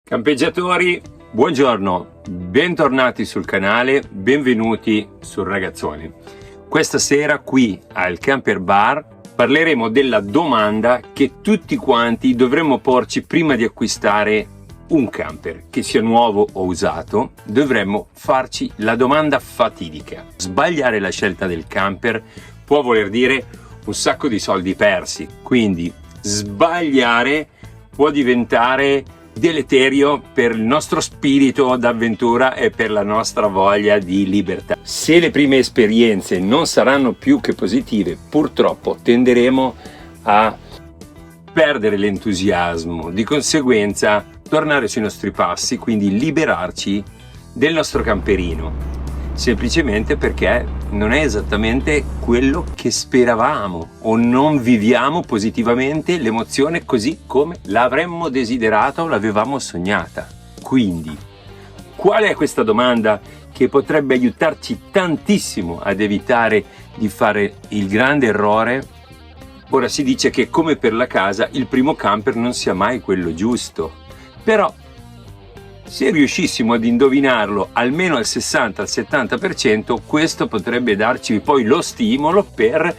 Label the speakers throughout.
Speaker 1: Campeggiatori, buongiorno, bentornati sul canale, benvenuti sul Ragazzone. Questa sera qui al Camper Bar parleremo della domanda che tutti quanti dovremmo porci prima di acquistare un camper, che sia nuovo o usato. Dovremmo farci la domanda fatidica. Sbagliare la scelta del camper può voler dire un sacco di soldi persi, quindi sbagliare può diventare deleterio per il nostro spirito d'avventura e per la nostra voglia di libertà. Se le prime esperienze non saranno più che positive, purtroppo tenderemo a perdere l'entusiasmo, di conseguenza tornare sui nostri passi, quindi liberarci del nostro camperino, semplicemente perché non è esattamente quello che speravamo o non viviamo positivamente l'emozione così come l'avremmo desiderato o l'avevamo sognata. Quindi, qual è questa domanda che potrebbe aiutarci tantissimo ad evitare di fare il grande errore? Ora si dice che, come per la casa, il primo camper non sia mai quello giusto, però se riuscissimo ad indovinarlo almeno al 60-70%, questo potrebbe darci poi lo stimolo per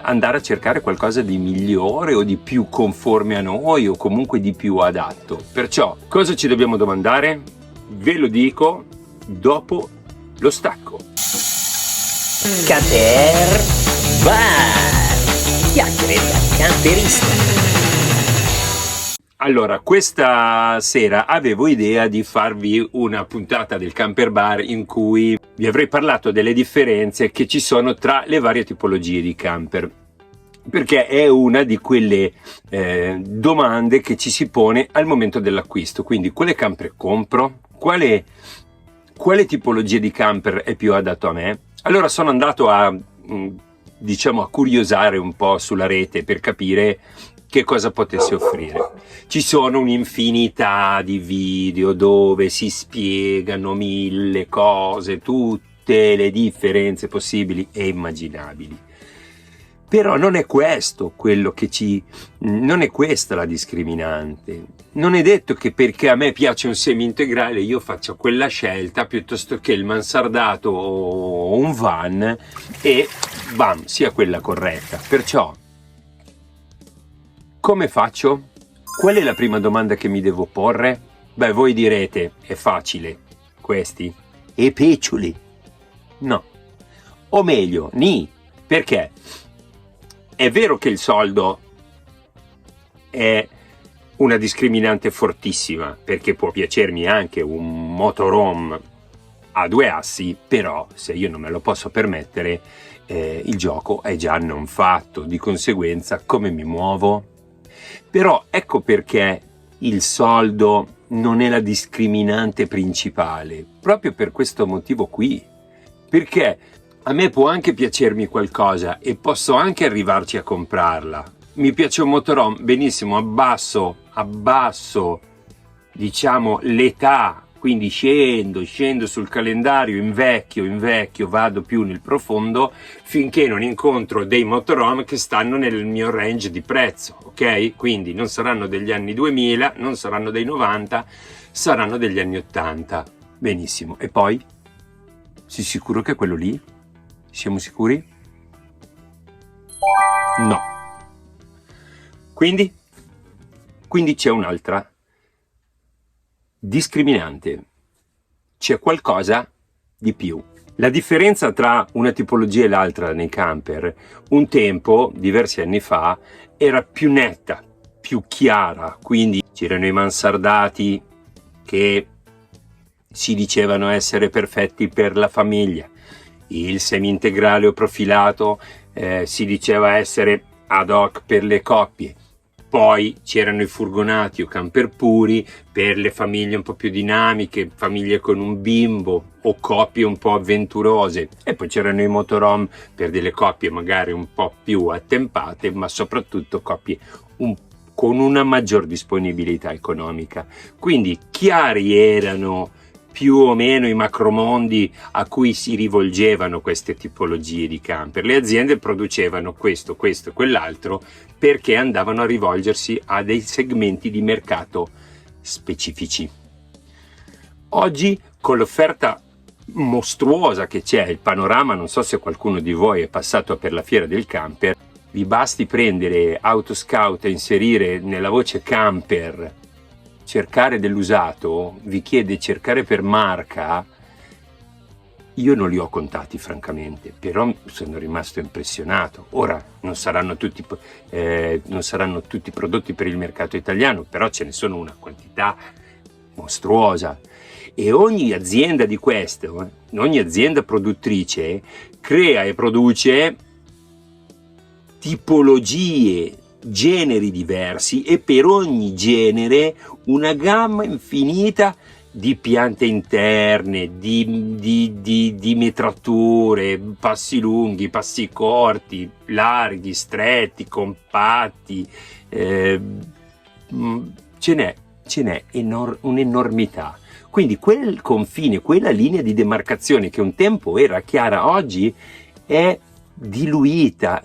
Speaker 1: andare a cercare qualcosa di migliore o di più conforme a noi o comunque di più adatto. Perciò cosa ci dobbiamo domandare? Ve lo dico dopo lo stacco.
Speaker 2: Camper Bar, chiacchiere da camperista.
Speaker 1: Allora, questa sera avevo idea di farvi una puntata del Camper Bar in cui vi avrei parlato delle differenze che ci sono tra le varie tipologie di camper, perché è una di quelle domande che ci si pone al momento dell'acquisto. Quindi, quale camper compro? Quale tipologia di camper è più adatto a me? Allora sono andato a curiosare un po' sulla rete per capire che cosa potesse offrire. Ci sono un'infinità di video dove si spiegano mille cose, tutte le differenze possibili e immaginabili. Però non è questo quello che non è questa la discriminante. Non è detto che perché a me piace un semi-integrale io faccia quella scelta piuttosto che il mansardato o un van e bam, sia quella corretta. Perciò, come faccio? Qual è la prima domanda che mi devo porre? Beh, voi direte, è facile. Questi? E peccioli? No. O meglio, ni. Perché? È vero che il soldo è una discriminante fortissima, perché può piacermi anche un motorhome a due assi, però se io non me lo posso permettere, il gioco è già non fatto. Di conseguenza, come mi muovo? Però ecco perché il soldo non è la discriminante principale, proprio per questo motivo qui. Perché a me può anche piacermi qualcosa e posso anche arrivarci a comprarla. Mi piace un motorhome, benissimo, abbasso, diciamo, l'età, quindi scendo sul calendario, invecchio, vado più nel profondo finché non incontro dei motorhome che stanno nel mio range di prezzo, ok? Quindi non saranno degli anni 2000, non saranno dei 90, saranno degli anni 80. Benissimo. E poi? Sei sicuro che è quello lì? Siamo sicuri? No. Quindi c'è un'altra discriminante. C'è qualcosa di più. La differenza tra una tipologia e l'altra nei camper, un tempo, diversi anni fa, era più netta, più chiara. Quindi c'erano i mansardati che si dicevano essere perfetti per la famiglia, il semi-integrale o profilato si diceva essere ad hoc per le coppie. Poi c'erano i furgonati o camper puri per le famiglie un po' più dinamiche, famiglie con un bimbo o coppie un po' avventurose. E poi c'erano i motorhome per delle coppie magari un po' più attempate, ma soprattutto coppie con una maggior disponibilità economica. Quindi chiari erano più o meno i macromondi a cui si rivolgevano queste tipologie di camper. Le aziende producevano questo e quell'altro perché andavano a rivolgersi a dei segmenti di mercato specifici. Oggi, con l'offerta mostruosa che c'è, il panorama, non so se qualcuno di voi è passato per la fiera del camper, vi basti prendere Autoscout e inserire nella voce camper, cercare dell'usato, vi chiede cercare per marca. Io non li ho contati francamente, però sono rimasto impressionato. Ora non saranno tutti prodotti per il mercato italiano, però ce ne sono una quantità mostruosa. E ogni azienda di questo, ogni azienda produttrice, crea e produce tipologie, generi diversi, e per ogni genere una gamma infinita di piante interne, di metrature, passi lunghi, passi corti, larghi, stretti, compatti, ce n'è un'enormità. Quindi quel confine, quella linea di demarcazione che un tempo era chiara, oggi è diluita,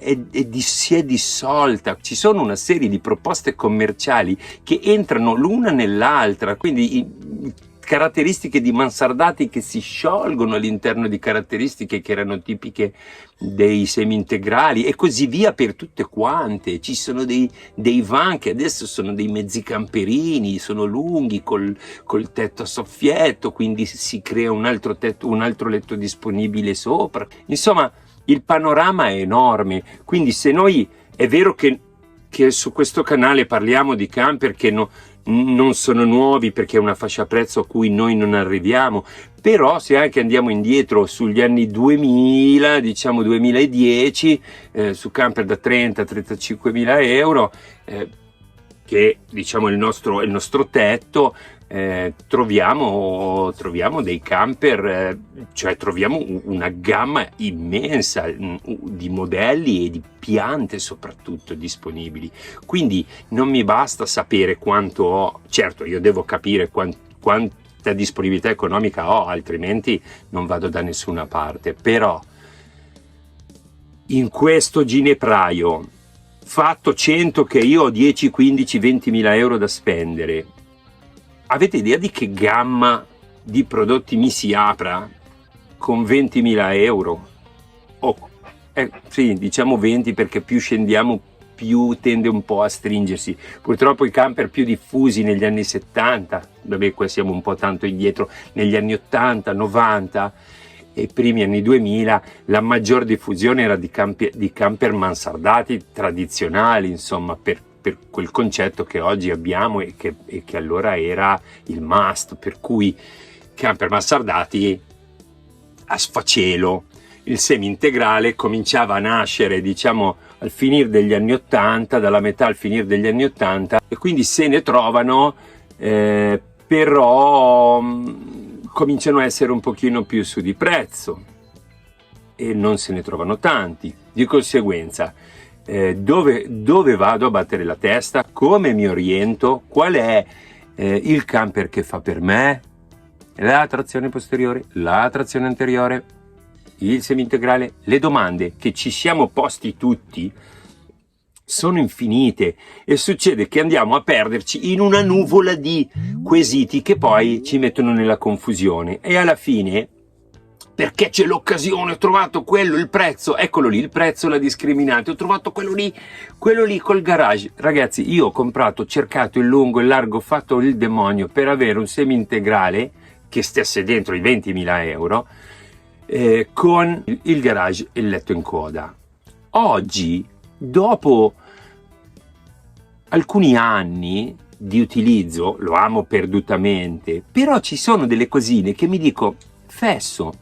Speaker 1: si è dissolta. Ci sono una serie di proposte commerciali che entrano l'una nell'altra, quindi caratteristiche di mansardati che si sciolgono all'interno di caratteristiche che erano tipiche dei semi integrali, e così via per tutte quante. Ci sono dei van che adesso sono dei mezzi camperini, sono lunghi col tetto a soffietto, quindi si crea un altro letto disponibile sopra. Insomma, il panorama è enorme. Quindi se noi, è vero che su questo canale parliamo di camper che non sono nuovi, perché è una fascia prezzo a cui noi non arriviamo, però se anche andiamo indietro sugli anni 2000, diciamo 2010, su camper da 30-35 mila euro, che diciamo è il nostro tetto, troviamo dei camper, cioè troviamo una gamma immensa di modelli e di piante soprattutto disponibili. Quindi non mi basta sapere quanto ho, certo io devo capire quanta disponibilità economica ho, altrimenti non vado da nessuna parte. Però in questo ginepraio fatto 100 che io ho 10, 15, 20 mila euro da spendere, avete idea di che gamma di prodotti mi si apra con 20.000 euro? Sì, diciamo 20, perché più scendiamo più tende un po' a stringersi. Purtroppo i camper più diffusi negli anni 70, vabbè qua siamo un po' tanto indietro, negli anni 80, 90 e primi anni 2000, la maggior diffusione era di camper mansardati tradizionali, insomma, per quel concetto che oggi abbiamo e che allora era il must, per cui camper mansardati a sfacelo. Il semi integrale cominciava a nascere, diciamo, al finire degli anni 80, dalla metà al finire degli anni 80, e quindi se ne trovano, però cominciano a essere un pochino più su di prezzo e non se ne trovano tanti. Di conseguenza, dove vado a battere la testa? Come mi oriento? Qual è il camper che fa per me? La trazione posteriore, la trazione anteriore, il semi-integrale? Le domande che ci siamo posti tutti sono infinite, e succede che andiamo a perderci in una nuvola di quesiti che poi ci mettono nella confusione, e alla fine, perché c'è l'occasione, ho trovato quello, il prezzo, eccolo lì, il prezzo, la discriminante, ho trovato quello lì col garage. Ragazzi, io ho comprato, cercato il lungo, il largo, ho fatto il demonio per avere un semi-integrale che stesse dentro i 20.000 euro, con il garage e il letto in coda. Oggi, dopo alcuni anni di utilizzo, lo amo perdutamente, però ci sono delle cosine che mi dico, fesso,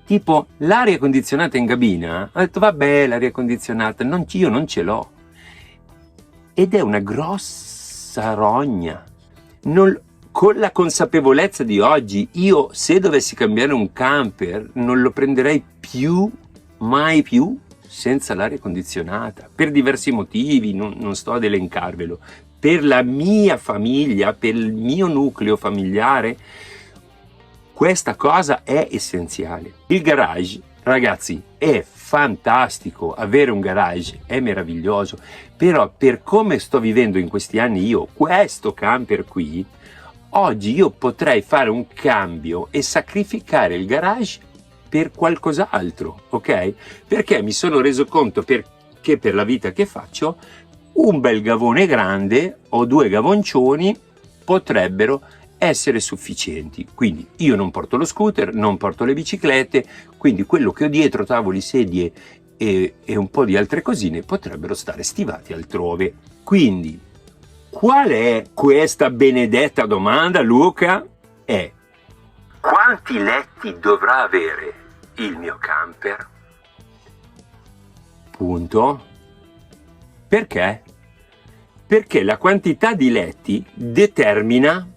Speaker 1: tipo l'aria condizionata in cabina. Ho detto vabbè, l'aria condizionata io non ce l'ho, ed è una grossa rogna. Con la consapevolezza di oggi, io se dovessi cambiare un camper non lo prenderei mai più senza l'aria condizionata, per diversi motivi, non sto ad elencarvelo. Per la mia famiglia, per il mio nucleo familiare, questa cosa è essenziale. Il garage, ragazzi, è fantastico, avere un garage è meraviglioso, però per come sto vivendo in questi anni io, questo camper qui, Oggi io potrei fare un cambio e sacrificare il garage per qualcos'altro, ok? Perché mi sono reso conto che per la vita che faccio un bel gavone grande o 2 gavoncioni potrebbero essere sufficienti. Quindi io non porto lo scooter, non porto le biciclette, quindi quello che ho dietro, tavoli, sedie e un po' di altre cosine, potrebbero stare stivati altrove. Quindi qual è questa benedetta domanda, Luca? È: quanti letti dovrà avere il mio camper? Punto. Perché? Perché la quantità di letti determina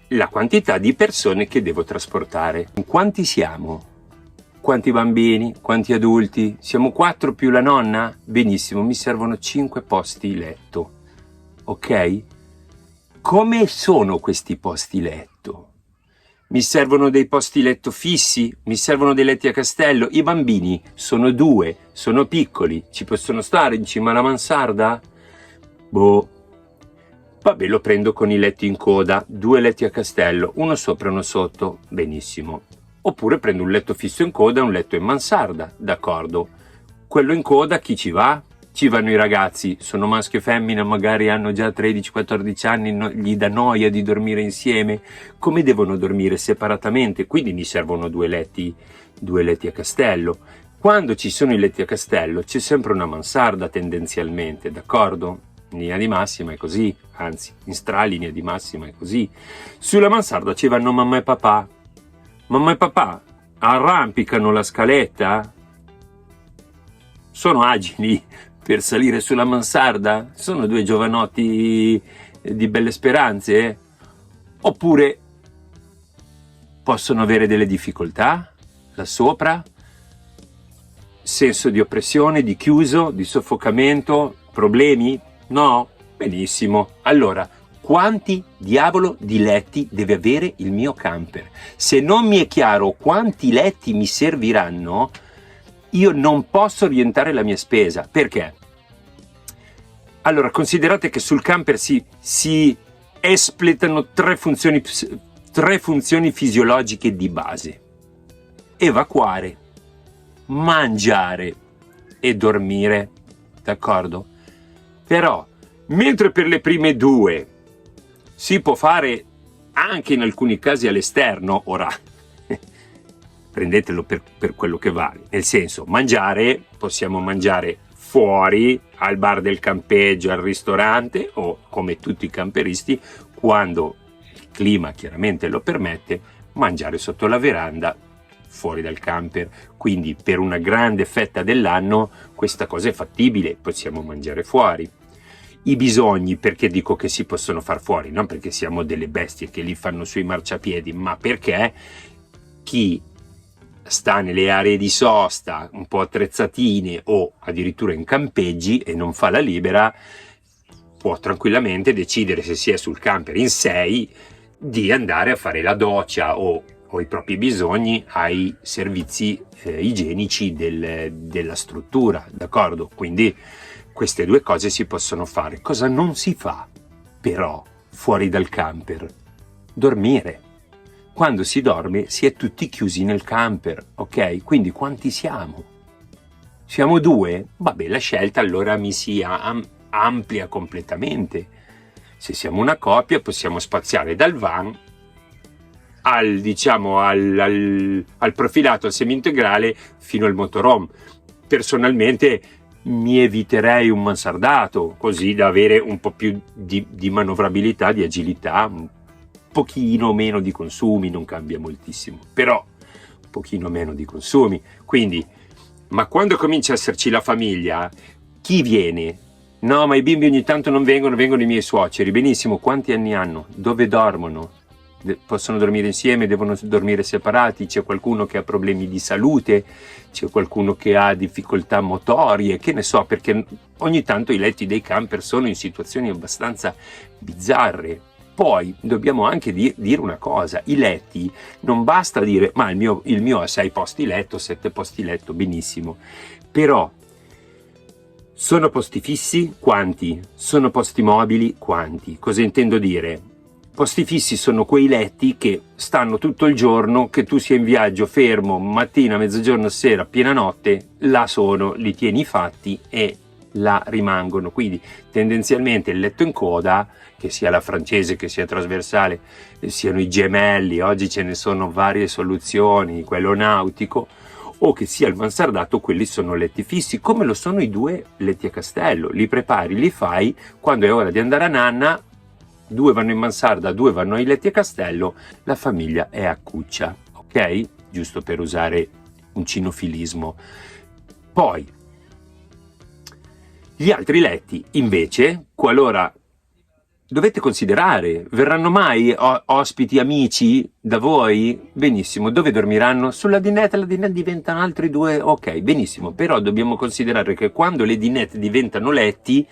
Speaker 1: la quantità di persone che devo trasportare. Quanti siamo? Quanti bambini? Quanti adulti? Siamo 4 più la nonna? Benissimo, mi servono 5 posti letto. Ok? Come sono questi posti letto? Mi servono dei posti letto fissi? Mi servono dei letti a castello? I bambini sono 2, sono piccoli, ci possono stare in cima alla mansarda? Boh. Vabbè, lo prendo con i letti in coda, 2 letti a castello, uno sopra e uno sotto, benissimo. Oppure prendo un letto fisso in coda e un letto in mansarda, d'accordo. Quello in coda chi ci va? Ci vanno i ragazzi, sono maschio e femmina, magari hanno già 13-14 anni, gli dà noia di dormire insieme. Come devono dormire separatamente? Quindi mi servono 2 letti a castello. Quando ci sono i letti a castello c'è sempre una mansarda tendenzialmente, d'accordo? In linea di massima è così, anzi in stralinea di massima è così. Sulla mansarda ci vanno mamma e papà. Mamma e papà arrampicano la scaletta? Sono agili per salire sulla mansarda? Sono 2 giovanotti di belle speranze? Oppure possono avere delle difficoltà là sopra? Senso di oppressione, di chiuso, di soffocamento, problemi? No? Benissimo. Allora, quanti diavolo di letti deve avere il mio camper? Se non mi è chiaro quanti letti mi serviranno, io non posso orientare la mia spesa. Perché? Allora, considerate che sul camper si espletano 3 funzioni fisiologiche di base: evacuare, mangiare e dormire, d'accordo? Però, mentre per le prime 2 si può fare anche in alcuni casi all'esterno, ora prendetelo per quello che vale, nel senso, mangiare, possiamo mangiare fuori, al bar del campeggio, al ristorante, o come tutti i camperisti, quando il clima chiaramente lo permette, mangiare sotto la veranda, fuori dal camper. Quindi per una grande fetta dell'anno questa cosa è fattibile, possiamo mangiare fuori. I bisogni, perché dico che si possono far fuori? Non perché siamo delle bestie che li fanno sui marciapiedi, ma perché chi sta nelle aree di sosta un po' attrezzatine o addirittura in campeggi e non fa la libera, può tranquillamente decidere, se si è sul camper in 6, di andare a fare la doccia o i propri bisogni ai servizi igienici della struttura, d'accordo? Quindi queste 2 cose si possono fare. Cosa non si fa però fuori dal camper? Dormire. Quando si dorme si è tutti chiusi nel camper, ok? Quindi quanti siamo? Siamo 2? Vabbè, la scelta allora mi si amplia completamente. Se siamo una coppia possiamo spaziare dal van al profilato, al semi-integrale, fino al motorhome. Personalmente mi eviterei un mansardato, così da avere un po' più di manovrabilità, di agilità, un pochino meno di consumi, non cambia moltissimo, però un pochino meno di consumi. Quindi, ma quando comincia a esserci la famiglia, chi viene? No, ma i bimbi ogni tanto non vengono i miei suoceri. Benissimo, quanti anni hanno? Dove dormono? Possono dormire insieme, devono dormire separati? C'è qualcuno che ha problemi di salute? C'è qualcuno che ha difficoltà motorie? Che ne so, perché ogni tanto i letti dei camper sono in situazioni abbastanza bizzarre. Poi dobbiamo anche dire una cosa: i letti, non basta dire ma il mio ha 6 posti letto, 7 posti letto, benissimo, però sono posti fissi? Quanti? Sono posti mobili? Quanti? Cosa intendo dire? Posti fissi sono quei letti che stanno tutto il giorno, che tu sia in viaggio, fermo, mattina, mezzogiorno, sera, piena notte, là sono, li tieni fatti e là rimangono. Quindi tendenzialmente il letto in coda, che sia la francese, che sia trasversale, siano i gemelli, oggi ce ne sono varie soluzioni, quello nautico, o che sia il mansardato, quelli sono letti fissi, come lo sono i 2 letti a castello. Li prepari, li fai, quando è ora di andare a nanna, 2 vanno in mansarda, 2 vanno ai letti a castello, la famiglia è a cuccia, ok? Giusto per usare un cinofilismo. Poi, gli altri letti, invece, qualora dovete considerare, verranno mai ospiti, amici da voi? Benissimo, dove dormiranno? Sulla dinette, la dinette diventano altri 2, ok, benissimo, però dobbiamo considerare che quando le dinette diventano letti,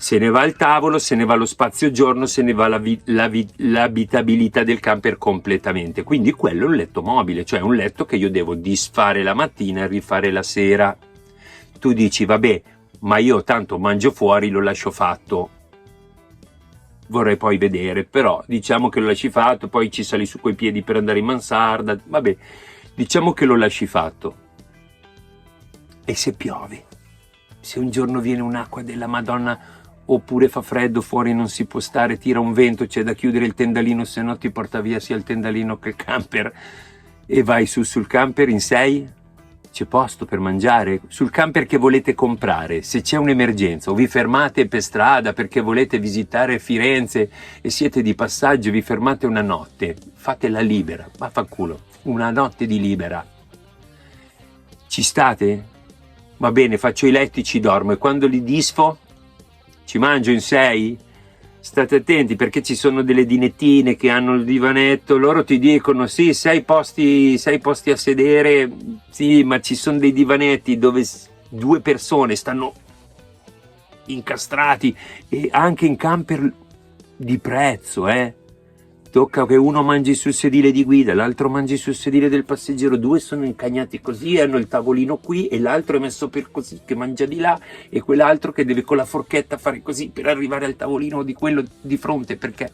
Speaker 1: se ne va il tavolo, se ne va lo spazio giorno, se ne va l'abitabilità del camper completamente. Quindi quello è un letto mobile, cioè un letto che io devo disfare la mattina e rifare la sera. Tu dici, vabbè, ma io tanto mangio fuori, lo lascio fatto. Vorrei poi vedere, però diciamo che lo lasci fatto, poi ci sali su quei piedi per andare in mansarda, vabbè, diciamo che lo lasci fatto. E se piove? Se un giorno viene un'acqua della Madonna, oppure fa freddo fuori, non si può stare, tira un vento, c'è da chiudere il tendalino, se no ti porta via sia il tendalino che il camper, e vai sul camper in 6? C'è posto per mangiare? Sul camper che volete comprare, se c'è un'emergenza o vi fermate per strada perché volete visitare Firenze e siete di passaggio, vi fermate una notte, fatela libera, vaffanculo, una notte di libera. Ci state? Va bene, faccio i letti, ci dormo, e quando li disfo ci mangio in 6? State attenti, perché ci sono delle dinettine che hanno il divanetto, loro ti dicono sì, 6 posti a sedere, sì, ma ci sono dei divanetti dove 2 persone stanno incastrati, e anche in camper di prezzo, tocca che uno mangi sul sedile di guida, l'altro mangi sul sedile del passeggero, 2 sono incagnati così, hanno il tavolino qui e l'altro è messo per così, che mangia di là, e quell'altro che deve con la forchetta fare così per arrivare al tavolino di quello di fronte, perché,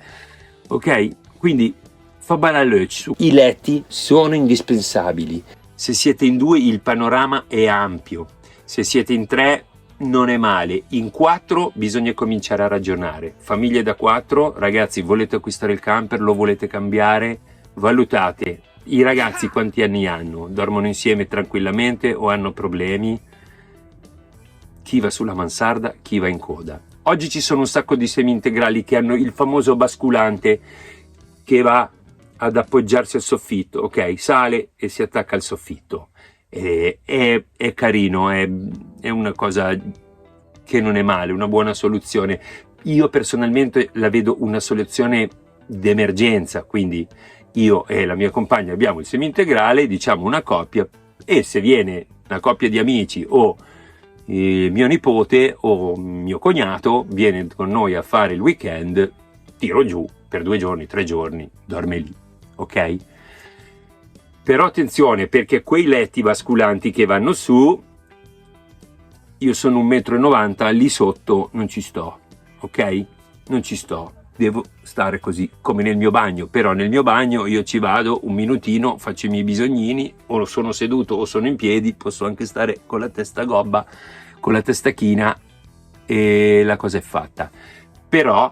Speaker 1: ok? Quindi fa ballare su. I letti sono indispensabili. Se siete in 2 il panorama è ampio, se siete in 3 non è male, in 4 bisogna cominciare a ragionare. Famiglie da 4, ragazzi, volete acquistare il camper, lo volete cambiare? Valutate. I ragazzi quanti anni hanno? Dormono insieme tranquillamente o hanno problemi? Chi va sulla mansarda, chi va in coda. Oggi ci sono un sacco di semi-integrali che hanno il famoso basculante che va ad appoggiarsi al soffitto, ok? Sale e si attacca al soffitto. È carino, è una cosa che non è male, una buona soluzione. Io personalmente la vedo una soluzione d'emergenza, quindi io e la mia compagna abbiamo il semi-integrale, diciamo una coppia, e se viene una coppia di amici o mio nipote o mio cognato viene con noi a fare il weekend, tiro giù per 2 giorni, 3 giorni, dorme lì, ok? Però attenzione, perché quei letti basculanti che vanno su, io sono 1,90 m, lì sotto non ci sto, ok? Non ci sto, devo stare così, come nel mio bagno, però nel mio bagno io ci vado un minutino, faccio i miei bisognini, o sono seduto o sono in piedi, posso anche stare con la testa gobba, con la testa china, e la cosa è fatta. Però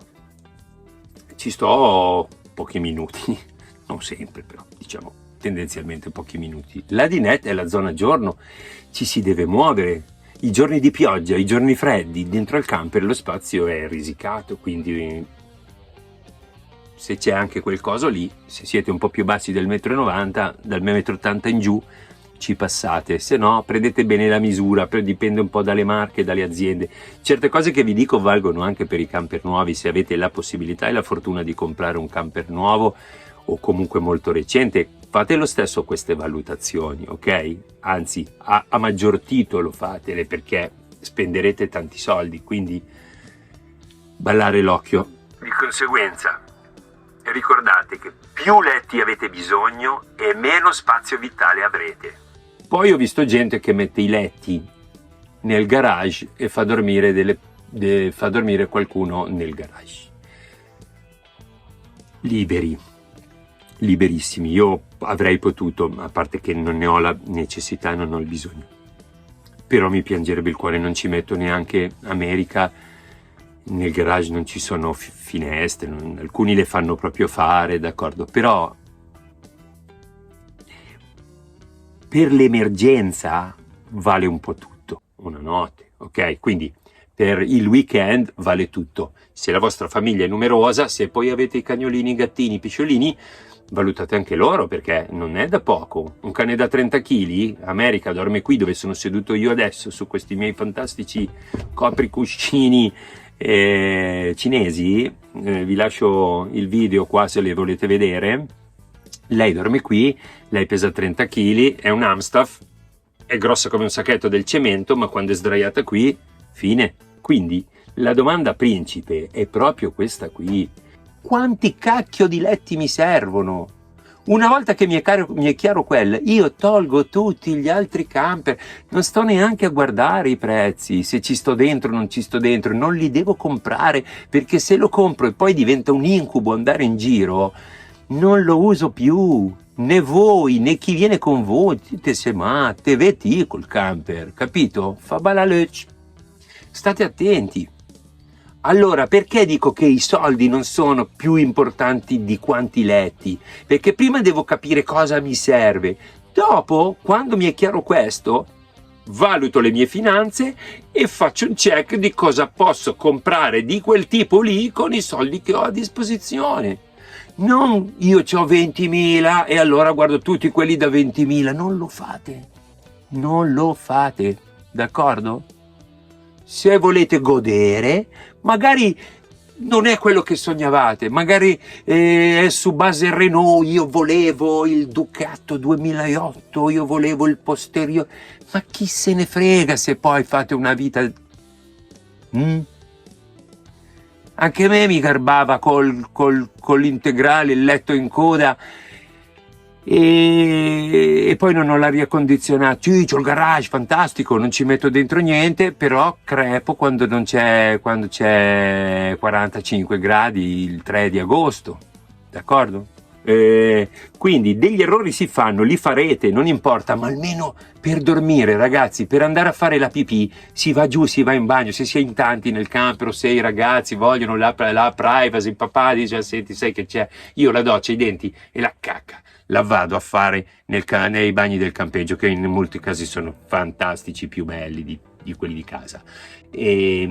Speaker 1: ci sto pochi minuti, non sempre, però diciamo tendenzialmente pochi minuti. La dinette è la zona giorno, ci si deve muovere. I giorni di pioggia, i giorni freddi, dentro al camper lo spazio è risicato, quindi se c'è anche quel coso lì, se siete un po' più bassi del 1,90 m, dal 1,80 m in giù, ci passate, se no prendete bene la misura, dipende un po' dalle marche, dalle aziende. Certe cose che vi dico valgono anche per i camper nuovi, se avete la possibilità e la fortuna di comprare un camper nuovo o comunque molto recente, fate lo stesso queste valutazioni, ok? Anzi, a maggior titolo fatele, perché spenderete tanti soldi, quindi ballare l'occhio. Di conseguenza, ricordate che più letti avete bisogno e meno spazio vitale avrete. Poi ho visto gente che mette i letti nel garage e fa dormire qualcuno nel garage. liberi, liberissimi. Io avrei potuto, a parte che non ne ho la necessità, non ho il bisogno, però mi piangerebbe il cuore. Non ci metto neanche America, nel garage non ci sono finestre, alcuni le fanno proprio fare, d'accordo, però per l'emergenza vale un po' tutto, una notte, ok? Quindi per il weekend vale tutto. Se la vostra famiglia è numerosa, se poi avete i cagnolini, i gattini, i pisciolini, valutate anche loro, perché non è da poco. Un cane da 30 kg, America, dorme qui dove sono seduto io adesso, su questi miei fantastici copricuscini cinesi. Vi lascio il video qua se le volete vedere. Lei dorme qui, lei pesa 30 kg, è un Amstaff, è grossa come un sacchetto del cemento, ma quando è sdraiata qui, fine. Quindi la domanda principe è proprio questa qui: quanti cacchio di letti mi servono? Una volta che mi è chiaro quello, io tolgo tutti gli altri camper, non sto neanche a guardare i prezzi, se ci sto dentro o non ci sto dentro, non li devo comprare, perché se lo compro e poi diventa un incubo andare in giro, non lo uso più, né voi né chi viene con voi. Dite se matte, veti col camper, capito? Fa balalec. State attenti. Allora, perché dico che i soldi non sono più importanti di quanti letti? Perché prima devo capire cosa mi serve. Dopo, quando mi è chiaro questo, valuto le mie finanze e faccio un check di cosa posso comprare di quel tipo lì con i soldi che ho a disposizione. Non io ho 20.000 e allora guardo tutti quelli da 20.000. Non lo fate. Non lo fate. D'accordo? Se volete godere, magari non è quello che sognavate, magari è su base Renault, io volevo il Ducato 2008, io volevo il posteriore, ma chi se ne frega se poi fate una vita... Anche a me mi garbava con l'integrale, il letto in coda, e poi non ho l'aria condizionata. Sì, c'ho il garage fantastico, non ci metto dentro niente, però crepo quando c'è 45 gradi il 3 di agosto, d'accordo? Quindi degli errori si fanno, li farete, non importa, ma almeno per dormire, ragazzi, per andare a fare la pipì si va giù, si va in bagno. Se si è in tanti nel camper o se i ragazzi vogliono la privacy, il papà dice: senti, sai che c'è, io la doccia, i denti e la cacca la vado a fare nei bagni del campeggio, che in molti casi sono fantastici, più belli di quelli di casa. E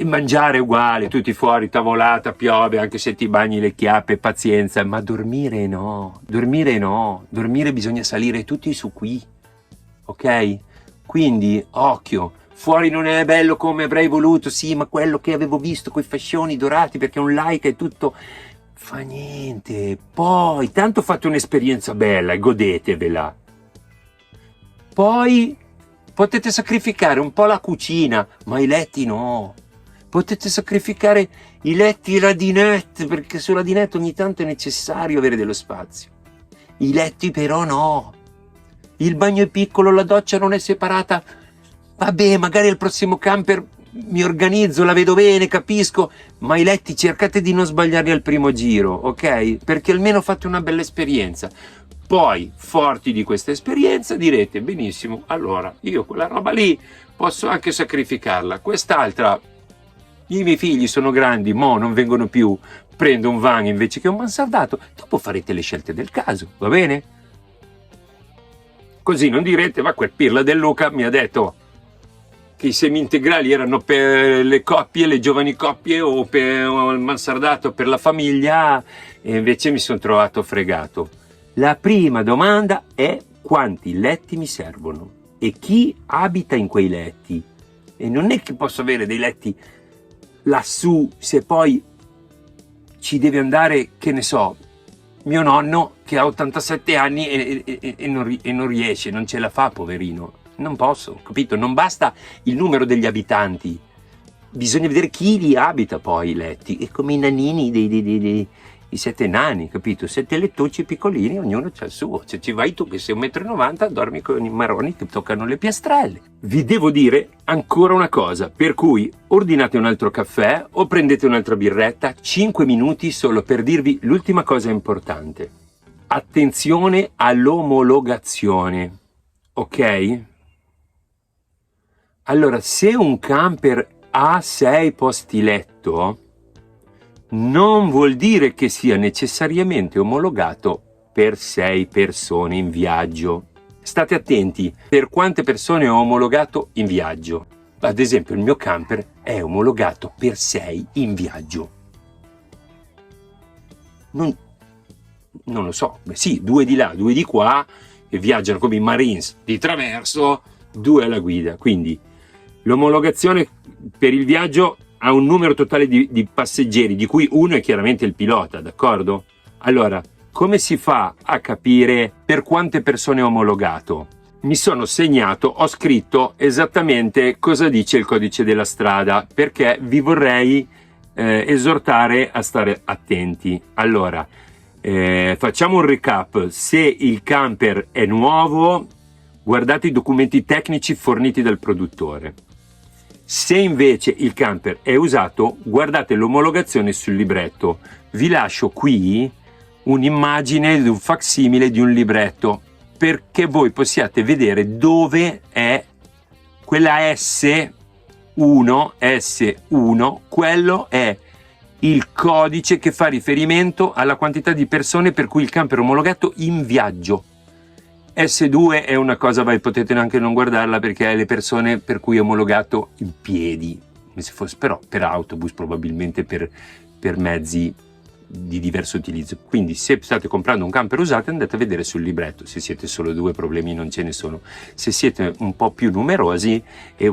Speaker 1: mangiare uguale, tutti fuori, tavolata, piove, anche se ti bagni le chiappe, pazienza, ma dormire no, dormire bisogna salire tutti su qui, ok? Quindi occhio, fuori non è bello come avrei voluto, sì, ma quello che avevo visto coi fascioni dorati, perché un like è tutto... Fa niente, poi tanto fate un'esperienza bella e godetevela. Poi potete sacrificare un po' la cucina, ma i letti no. Potete sacrificare i letti e la dinette, perché sulla dinette ogni tanto è necessario avere dello spazio. I letti però no. Il bagno è piccolo, la doccia non è separata. Vabbè, magari al prossimo camper mi organizzo, la vedo bene, capisco, ma i letti cercate di non sbagliarli al primo giro, ok? Perché almeno fate una bella esperienza. Poi, forti di questa esperienza, direte: benissimo, allora io quella roba lì posso anche sacrificarla, quest'altra, i miei figli sono grandi, mo non vengono più, prendo un van invece che un mansardato. Dopo farete le scelte del caso, va bene? Così non direte: ma quel pirla del Luca mi ha detto che i semi integrali erano per le coppie, le giovani coppie, o per il mansardato per la famiglia, e invece mi sono trovato fregato. La prima domanda è: quanti letti mi servono e chi abita in quei letti? E non è che posso avere dei letti lassù se poi ci deve andare, che ne so, mio nonno che ha 87 anni e non riesce, non ce la fa, poverino. Non posso, capito? Non basta il numero degli abitanti, bisogna vedere chi li abita poi i letti. E come i nanini i 7 nani, capito? 7 lettucci piccolini, ognuno c'ha il suo. Se ci vai tu che sei 1,90 m, dormi con i marroni che toccano le piastrelle. Vi devo dire ancora una cosa, per cui ordinate un altro caffè o prendete un'altra birretta, 5 minuti solo per dirvi l'ultima cosa importante. Attenzione all'omologazione, ok? Allora, se un camper ha 6 posti letto, non vuol dire che sia necessariamente omologato per 6 persone in viaggio. State attenti per quante persone ho omologato in viaggio. Ad esempio, il mio camper è omologato per 6 in viaggio. Non lo so, beh sì, 2 di là, 2 di qua, e viaggiano come i Marines di traverso, 2 alla guida. Quindi l'omologazione per il viaggio ha un numero totale di passeggeri, di cui uno è chiaramente il pilota, d'accordo? Allora, come si fa a capire per quante persone ho omologato? Mi sono segnato, ho scritto esattamente cosa dice il codice della strada, perché vi vorrei esortare a stare attenti. Allora, facciamo un recap. Se il camper è nuovo, guardate i documenti tecnici forniti dal produttore. Se invece il camper è usato, guardate l'omologazione sul libretto. Vi lascio qui un'immagine di un facsimile di un libretto perché voi possiate vedere dove è quella S1, quello è il codice che fa riferimento alla quantità di persone per cui il camper è omologato in viaggio. S2 è una cosa, potete anche non guardarla perché è le persone per cui è omologato in piedi, come se fosse, però per autobus, probabilmente per mezzi di diverso utilizzo. Quindi se state comprando un camper usato andate a vedere sul libretto. Se siete solo 2 problemi non ce ne sono. Se siete un po' più numerosi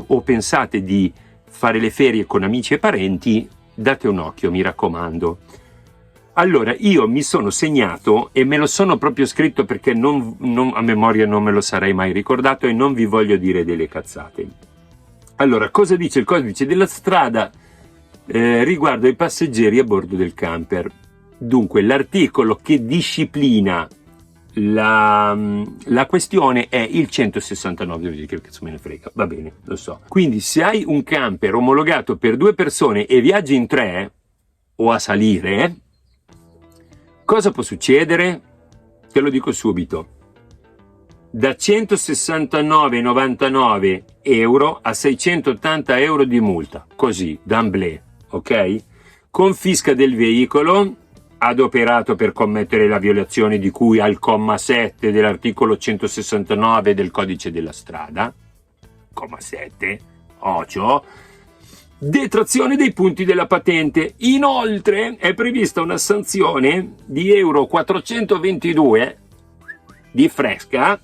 Speaker 1: o pensate di fare le ferie con amici e parenti, date un occhio, mi raccomando. Allora, io mi sono segnato e me lo sono proprio scritto perché a memoria non me lo sarei mai ricordato e non vi voglio dire delle cazzate. Allora, cosa dice il codice della strada riguardo ai passeggeri a bordo del camper? Dunque, l'articolo che disciplina la questione è il 169, che cazzo me ne frega, va bene, lo so. Quindi, se hai un camper omologato per 2 persone e viaggi in 3 o a salire, cosa può succedere? Te lo dico subito. Da 169,99 euro a 680 euro di multa. Così, d'amblè, ok? Confisca del veicolo adoperato per commettere la violazione di cui al comma 7 dell'articolo 169 del codice della strada. Comma 7, ocio. Detrazione dei punti della patente. Inoltre è prevista una sanzione di euro 422 di fresca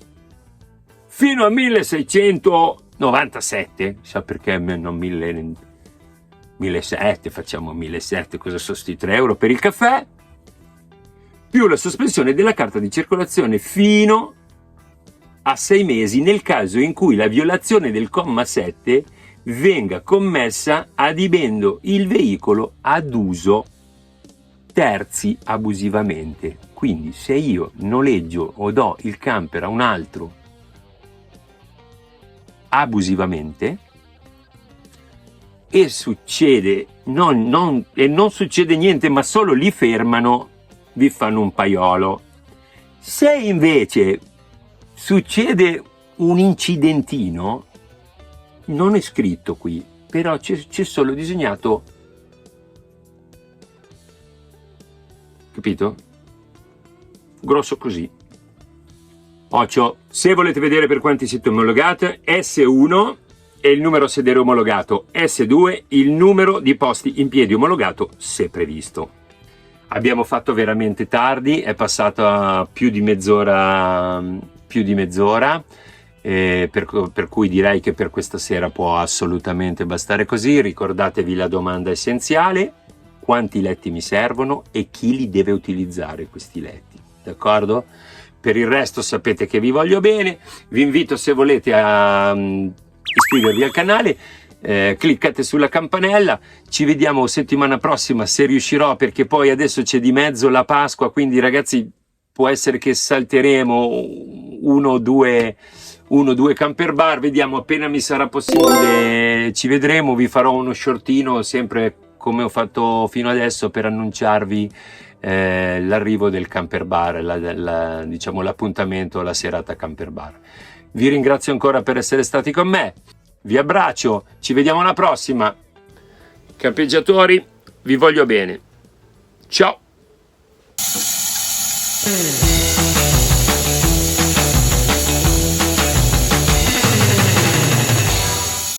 Speaker 1: fino a 1697. Sa perché non 1700, facciamo 1700, cosa sono sti 3 euro per il caffè, più la sospensione della carta di circolazione fino a 6 mesi nel caso in cui la violazione del comma 7 venga commessa adibendo il veicolo ad uso terzi abusivamente. Quindi se io noleggio o do il camper a un altro abusivamente e succede non succede niente, ma solo li fermano, vi fanno un paiolo. Se invece succede un incidentino, non è scritto qui, però c'è solo disegnato, capito? Grosso così. Occhio, se volete vedere per quanti siete omologati, S1 è il numero sedere omologato, S2 il numero di posti in piedi omologato se previsto. Abbiamo fatto veramente tardi, è passata più di mezz'ora, per cui direi che per questa sera può assolutamente bastare così. Ricordatevi la domanda essenziale: quanti letti mi servono e chi li deve utilizzare questi letti, d'accordo? Per il resto sapete che vi voglio bene, vi invito, se volete, a iscrivervi al canale, cliccate sulla campanella. Ci vediamo settimana prossima se riuscirò, perché poi adesso c'è di mezzo la Pasqua, quindi ragazzi può essere che salteremo uno o due camper bar, vediamo, appena mi sarà possibile ci vedremo. Vi farò uno shortino sempre come ho fatto fino adesso per annunciarvi l'arrivo del camper bar, diciamo l'appuntamento, la serata camper bar. Vi ringrazio ancora per essere stati con me, vi abbraccio, ci vediamo alla prossima. Campeggiatori, vi voglio bene, ciao.